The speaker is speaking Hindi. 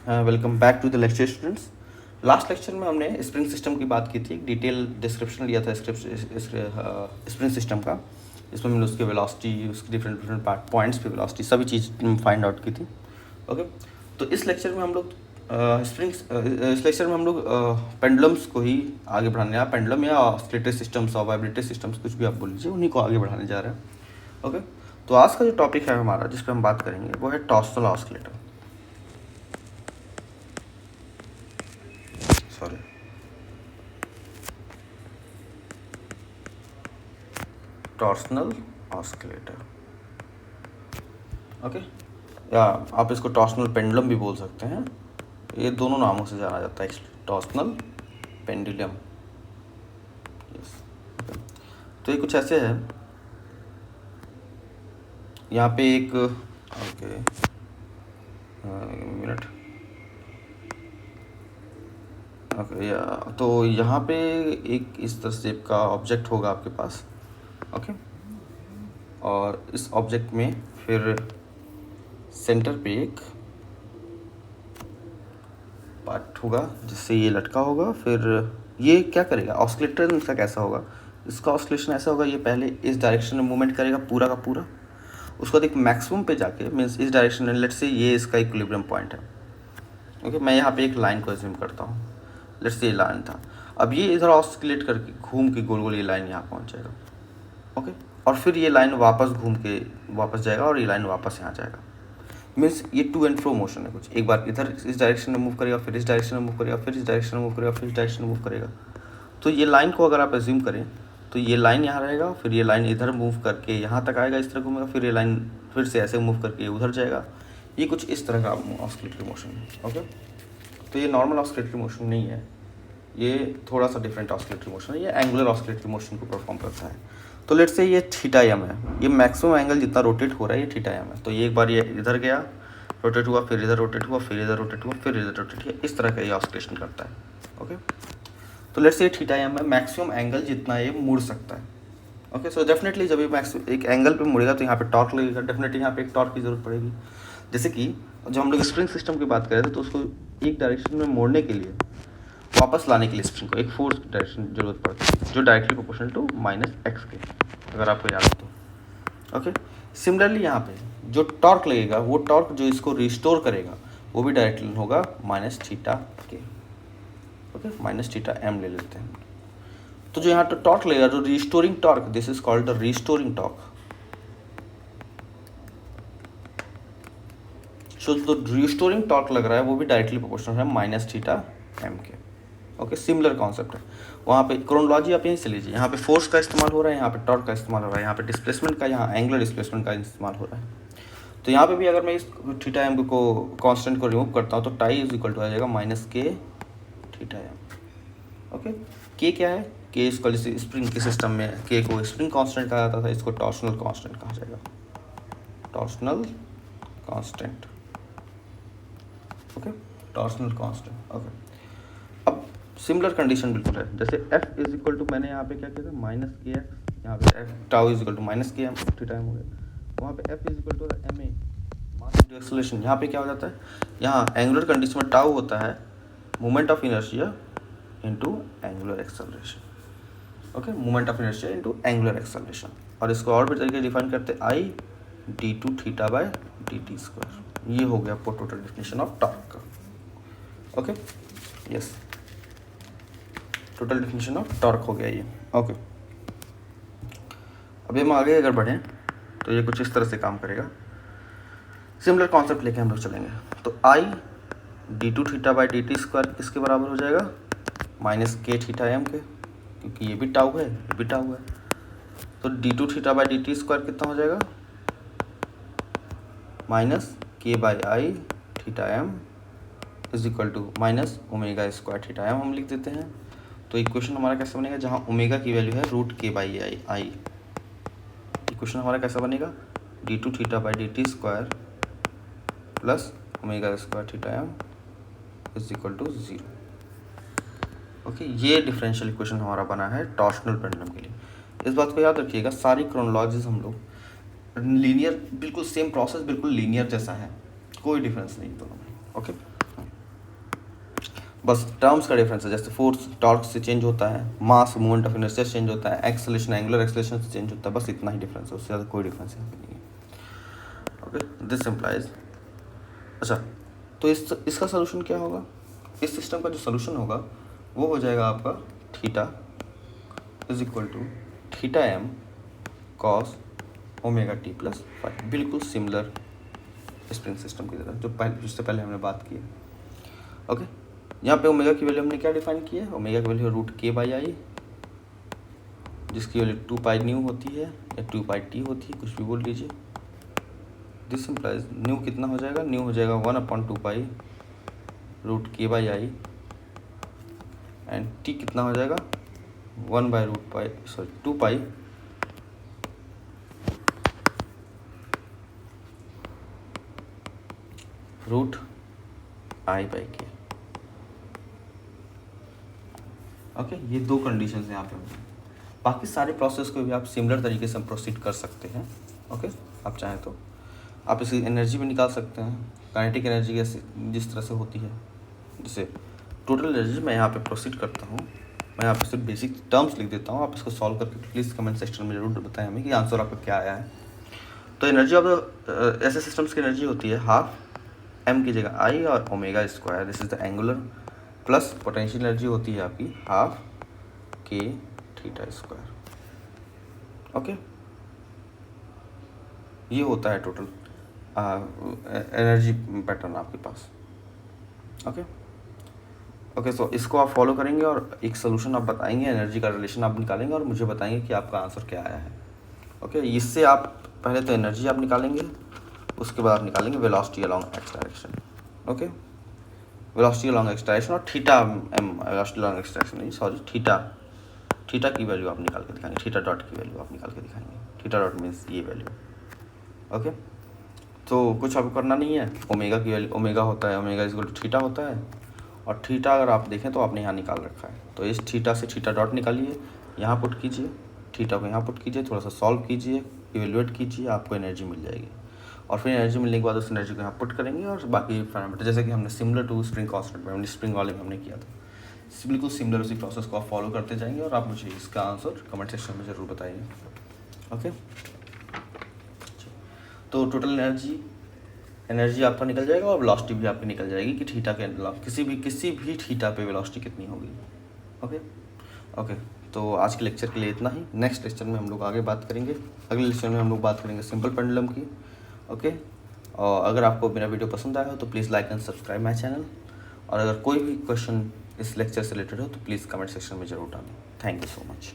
Welcome back to the lecture students. Last lecture में हमने स्प्रिंग सिस्टम की बात की थी, एक डिटेल डिस्क्रिप्शन लिया था स्प्रिंग सिस्टम का, जिसमें हमने उसके वेलोसिटी, उसके डिफरेंट डिफरेंट पॉइंट्स पे वेलोसिटी सभी चीज़ फाइंड आउट की थी। ओके, तो इस लेक्चर में हम लोग इस लेक्चर में हम लोग पेंडुलम्स को ही आगे बढ़ाने, या पेंडुलम या ऑसिलेटरी सिस्टम्स और वाइब्रेटरी सिस्टम्स कुछ भी आप बोल लीजिए, उन्हीं को आगे बढ़ाने जा रहे हैं। ओके, तो आज का जो टॉपिक है हमारा, जिस पर हम बात करेंगे, वो है torsional oscillator. Sorry, torsional oscillator. Okay, या आप इसको टॉर्सनल पेंडुलम भी बोल सकते हैं, ये दोनों नामों से जाना जाता है, टॉर्सनल पेंडुलम। यस, तो ये कुछ ऐसे है, यहाँ पे एक ओके मिनट ओके, तो यहाँ पे एक इस तरह से का ऑब्जेक्ट होगा आपके पास। ओके, और इस ऑब्जेक्ट में फिर सेंटर पे एक पार्ट होगा जिससे ये लटका होगा। फिर ये क्या करेगा, ऑसिलेटर इसका कैसा होगा, इसका ऑसिलेशन ऐसा होगा, ये पहले इस डायरेक्शन में मूवमेंट करेगा पूरा का पूरा, उसको एक मैक्सिमम पे जाके, मीन्स इस डायरेक्शन में, लेट्स से ये इसका इक्विलिब्रियम पॉइंट है। ओके, मैं यहाँ पे एक लाइन को एज्यूम करता हूँ, लेट्स से ये लाइन था। अब ये इधर ऑसिलेट करके घूम के गोल गोल ये लाइन यहाँ पहुँच जाएगा। ओके, और फिर ये लाइन वापस घूम के वापस जाएगा और ये लाइन वापस यहाँ जाएगा। मीन्स ये टू एंड फ्रो मोशन है कुछ, एक बार इधर इस डायरेक्शन में मूव करेगा, फिर इस डायरेक्शन में मूव करेगा, फिर इस डायरेक्शन में मूव करेगा, फिर इस डायरेक्शन में मूव करेगा। तो ये लाइन को अगर आप एज्यूम करें तो ये लाइन यहाँ रहेगा, फिर ये लाइन इधर मूव करके यहाँ तक आएगा, इस तरह घूमेगा, फिर ये लाइन फिर से ऐसे मूव करके उधर जाएगा। ये कुछ इस तरह का ऑसिलेटरी मोशन है। ओके, तो ये नॉर्मल ऑसिलेटरी मोशन नहीं है, ये थोड़ा सा डिफरेंट ऑसिलेटरी मोशन है, ये एंगुलर ऑसिलेटरी मोशन को परफॉर्म करता है। तो लेट्स से ये थीटा एम है, ये मैक्सिमम एंगल जितना रोटेट हो रहा है ये थीटा एम है। तो ये एक बार ये इधर गया, रोटेट हुआ, फिर इधर रोटेट हुआ, फिर इधर रोटेट हुआ, फिर इधर रोटेट हुआ, इस तरह का ये ऑसिलेशन करता है। ओके, तो लेट्स से थीटा एम है मैक्सिमम एंगल जितना ये मुड़ सकता है। ओके, सो डेफिनेटली जब ये मैक्सिमम एक एंगल पे मुड़ेगा तो यहाँ पे टॉर्क लगेगा, डेफिनेटली यहाँ पे एक टॉर्क की जरूरत पड़ेगी। जैसे कि जब हम लोग स्प्रिंग सिस्टम की बात कर रहे थे, तो उसको एक डायरेक्शन में मोड़ने के लिए, वापस लाने के लिए स्प्रिंग को एक फोर्स डायरेक्शन जरूरत पड़ती है, जो डायरेक्टली प्रोपोर्शनल टू -x के, अगर आपको याद हो तो। ओके, सिमिलरली यहाँ पे जो टॉर्क लगेगा, वो टॉर्क जो इसको रिस्टोर करेगा, वो भी डायरेक्टली होगा -θ के। ओके, -θ m ले लेते हैं। तो जो यहाँ तो टॉर्क लगेगा, जो restoring torque, this is called the restoring torque. So जो रिस्टोरिंग टॉर्क लग रहा है वो भी डायरेक्टली प्रोपोर्शनल है -θ m के। ओके, सिमिलर कॉन्सेप्ट है। वहाँ पे क्रोनोलॉजी आप यहीं से लीजिए, यहाँ पे फोर्स का इस्तेमाल हो रहा है, यहाँ पे टॉर्क का इस्तेमाल हो रहा है, यहाँ पे डिस्प्लेसमेंट का, यहाँ एंगुलर डिस्प्लेसमेंट का इस्तेमाल हो रहा है। तो यहाँ पे भी अगर मैं इस थीटा एम को कांस्टेंट को रिमूव करता हूँ तो टाई इज इक्वल टू आ जाएगा -k θ m। ओके, के क्या है, के इसको स्प्रिंग के सिस्टम में के को स्प्रिंग कांस्टेंट कहा जाता था, इसको टॉर्सनल कांस्टेंट कहा जाएगा, torsional constant. Okay, torsional constant. Okay, अब सिमिलर कंडीशन बिल्कुल है, जैसे f इज इक्वल टू, मैंने यहाँ पे क्या किया था, -kx, यहाँ पे f tau is equal to -km theta m हो गया, वहाँ पे f is equal to ma mass into acceleration. यहाँ पे क्या हो जाता है, यहाँ एंगुलर कंडीशन में टाउ होता है moment of inertia into angular acceleration. Okay, moment of inertia into angular acceleration, और इसको और भी तरीके डिफाइन करते हैं, I d2 theta by dt square. ये हो गया आपको टोटल डेफिनेशन ऑफ टॉर्क का। Okay, yes, total definition of torque हो गया ये। ओके, अभी हम आगे अगर बढ़ें तो ये कुछ इस तरह से काम करेगा, सिमिलर कॉन्सेप्ट लेके हम लोग चलेंगे। तो I d2 theta by dt square किसके बराबर हो जाएगा, -k θ m के, क्योंकि ये भी टाउ है, ये भी टाउ है। तो d2 theta by dt square कितना हो जाएगा, -k by I theta m is equal to -omega square theta m हम लिख देते हैं। तो इक्वेशन हमारा कैसा बनेगा, जहाँ ओमेगा की वैल्यू है √k/i। इक्वेशन हमारा कैसा बनेगा, d2 theta by dt square plus omega square theta m is equal to 0। Okay, ये डिफरेंशियल इक्वेशन हमारा बना है टॉर्सनल पेंडुलम के लिए। इस बात को याद रखिएगा, सारी क्रोनोलॉजीज हम लोग लीनियर, बिल्कुल सेम प्रोसेस, बिल्कुल लीनियर जैसा है, कोई डिफरेंस नहीं दोनों में। ओके, बस टर्म्स का डिफरेंस है, जैसे फोर्स टॉर्क से चेंज होता है, मास मोमेंट ऑफ इनर्शिया से चेंज होता है, एक्सेलरेशन एंगुलर एक्सेलरेशन से चेंज होता है, बस इतना ही डिफरेंस है, उससे ज़्यादा कोई डिफरेंस यहाँ पे नहीं है। Okay, this implies. अच्छा, तो इसका सोल्यूशन क्या होगा? इस सिस्टम का जो सोल्यूशन होगा वो हो जाएगा आपका theta is equal to theta M cos omega T plus five, बिल्कुल सिमिलर स्प्रिंग सिस्टम की तरह जिससे पहले हमने बात की है। ओके, यहाँ पे ओमेगा की वैल्यू हमने क्या डिफाइन की है? ओमेगा की वैल्यू रूट के बाई आई, जिसकी वैल्यू 2 पाई न्यू होती है या 2 पाई टी होती है, कुछ भी बोल लीजिए। दिस इम्प्लाइज न्यू कितना हो जाएगा? न्यू हो जाएगा 1/2 पाई रूट के बाई आई, एंड टी कितना हो जाएगा? 2 पाई रूट आई बाई के। ओके, ये दो कंडीशन हैं यहाँ पे। बाकी सारे प्रोसेस को भी आप सिमिलर तरीके से प्रोसीड कर सकते हैं। ओके, आप चाहें तो आप इसकी एनर्जी भी निकाल सकते हैं, काइनेटिक एनर्जी कैसे जिस तरह से होती है। जैसे टोटल एनर्जी मैं यहाँ पे प्रोसीड करता हूँ, मैं यहाँ पे सिर्फ बेसिक टर्म्स लिख देता हूँ, आप इसको सॉल्व करके प्लीज़ कमेंट सेक्शन में जरूर बताएं हमें कि आंसर आपका क्या आया है। तो एनर्जी ऑफ ऐसे सिस्टम्स की एनर्जी होती है हाफ एम की जगह आई और omega square, this is the angular, plus potential energy होती है आपकी हाफ के थीटा स्क्वायर। ओके, ये होता है टोटल एनर्जी पैटर्न आपके पास। ओके, सो इसको आप फॉलो करेंगे और एक सोल्यूशन आप बताएंगे, एनर्जी का रिलेशन आप निकालेंगे और मुझे बताएंगे कि आपका आंसर क्या आया है। ओके, इससे आप पहले तो एनर्जी आप निकालेंगे, उसके बाद आप निकालेंगे velocity along X direction. Okay, velocity along X direction और theta M, velocity along X direction नहीं, सॉरी, थीटा की वैल्यू आप निकाल के दिखाएंगे, थीटा डॉट की वैल्यू आप निकाल के दिखाएंगे। थीटा डॉट मीन्स ये वैल्यू। ओके, तो कुछ आपको करना नहीं है, ओमेगा की वैल्यू ओमेगा होता है, ओमेगा इक्वल टू थीटा होता है, और थीटा अगर आप देखें तो आपने यहाँ निकाल रखा है, तो इस थीटा से थीटा डॉट निकालिए, यहाँ पुट कीजिए, थीटा को यहाँ पुट कीजिए, थोड़ा सा सॉल्व कीजिए, इवेल्युएट कीजिए, आपको एनर्जी मिल जाएगी। और फिर एनर्जी मिलने के बाद उस एनर्जी को यहाँ पुट करेंगे और बाकी पैरामीटर जैसे कि हमने सिमिलर टू स्प्रिंग कांस्टेंट में स्प्रिंग वाले में हमने किया था, बिल्कुल सिमिलर उसी प्रोसेस को आप फॉलो करते जाएंगे और आप मुझे इसका आंसर कमेंट सेक्शन में ज़रूर बताइए। ओके, तो टोटल एनर्जी आपका निकल जाएगा और वेलोसिटी भी आपकी निकल जाएगी कि थीटा के किसी भी थीटा पे वेलोसिटी कितनी होगी। ओके, तो आज के लेक्चर के लिए इतना ही। नेक्स्ट लेक्चर में हम लोग आगे बात करेंगे, अगले लेक्चर में हम लोग बात करेंगे सिंपल पेंडुलम की। ओके, और अगर आपको मेरा वीडियो पसंद आया हो तो please like and subscribe my channel, और अगर कोई भी क्वेश्चन इस लेक्चर से रिलेटेड हो तो प्लीज़ कमेंट सेक्शन में ज़रूर डालें। Thank you so much.